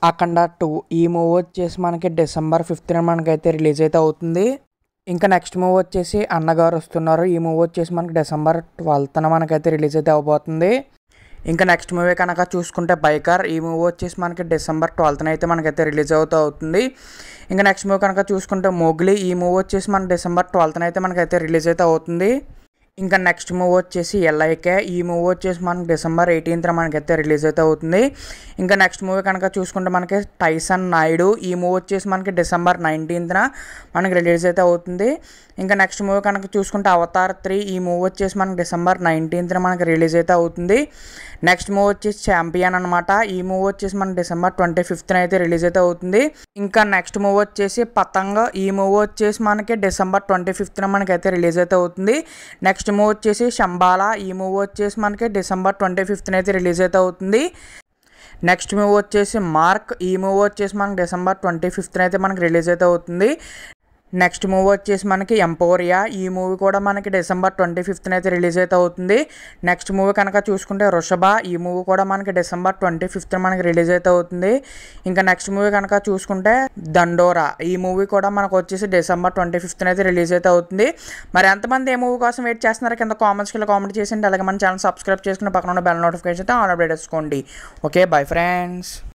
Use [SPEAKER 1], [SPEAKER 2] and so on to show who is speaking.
[SPEAKER 1] అఖండ 2 ఈ మూవీ వచ్చేసి మనకి డిసెంబర్ 5th మనకైతే రిలీజ్ అయితే అవుతుంది. ఇంకా నెక్స్ట్ మూవీ వచ్చేసి అన్నగారు వస్తున్నారు. ఈ మూవీ వచ్చేసి మనకి డిసెంబర్ 12th మనకైతే రిలీజ్ అయితే అవబోతుంది. ఇంకా నెక్స్ట్ మూవీ కనుక చూసుకుంటే బైకర్ ఈ మూవీ వచ్చేసి మనకి డిసెంబర్ 12th అయితే మనకైతే రిలీజ్ అవుతుంది. ఇంకా నెక్స్ట్ మూవీ కనుక చూసుకుంటే మోగ్లీ ఈ మూవీ వచ్చేసి మనకి డిసెంబర్ 12th అయితే మనకైతే రిలీజ్ అయితే అవుతుంది. ఇంకా నెక్స్ట్ మూవీ వచ్చేసి ఎల్ఐకే ఈ మూవీ వచ్చేసి మనకి డిసెంబర్ 18th మనకైతే రిలీజ్ అయితే అవుతుంది. ఇంకా నెక్స్ట్ మూవీ కనుక చూసుకుంటే మనకి టైసన్ నాయుడు ఈ మూవీ వచ్చేసి మనకి డిసెంబర్ 19th మనకి రిలీజ్ అయితే అవుతుంది. ఇంకా నెక్స్ట్ మూవీ కనుక చూసుకుంటే అవతార్ 3 ఈ మూవీ వచ్చేసి మనకి డిసెంబర్ 19th మనకి రిలీజ్ అయితే అవుతుంది. నెక్స్ట్ మూవీ వచ్చేసి ఛాంపియన్ అనమాట. ఈ మూవీ వచ్చేసి మనకి డిసెంబర్ 25th అయితే రిలీజ్ అయితే అవుతుంది. ఇంకా నెక్స్ట్ మూవీ వచ్చేసి పతంగ్ ఈ మూవీ వచ్చేసి మనకి డిసెంబర్ 25th మనకైతే రిలీజ్ అయితే అవుతుంది. నెక్స్ట్ మూవీ వచ్చేసి శంబాలా ఈ మూవీ వచ్చేసి మనకి డిసెంబర్ 25th అయితే రిలీజ్ అయితే అవుతుంది. నెక్స్ట్ మూవీ వచ్చేసి మార్క్ ఈ మూవీ వచ్చేసి మనకి డిసెంబర్ 25th అయితే మనకి రిలీజ్ అయితే అవుతుంది. నెక్స్ట్ మూవీ వచ్చేసి మనకి ఎంపోరియా ఈ మూవీ కూడా మనకి డిసెంబర్ 25th అయితే రిలీజ్ అయితే అవుతుంది. నెక్స్ట్ మూవీ కనుక చూసుకుంటే వృషభ ఈ మూవీ కూడా మనకి డిసెంబర్ 25th మనకి రిలీజ్ అయితే అవుతుంది. ఇంకా నెక్స్ట్ మూవీ కనుక చూసుకుంటే దండోరా ఈ మూవీ కూడా మనకు వచ్చేసి డిసెంబర్ 25th అయితే రిలీజ్ అయితే అవుతుంది. మరి ఎంతమంది ఏ మూవీ కోసం వెయిట్ చేస్తున్నారో కింద కామెంట్స్కి కామెంట్ చేసిండి. అలాగే మన ఛానల్ సబ్స్క్రైబ్ చేసుకుని పక్కన ఉన్న బెల్ నోటిఫికేషన్ అయితే ఆన్ అప్డేట్ చేసుకోండి. Okay bye friends.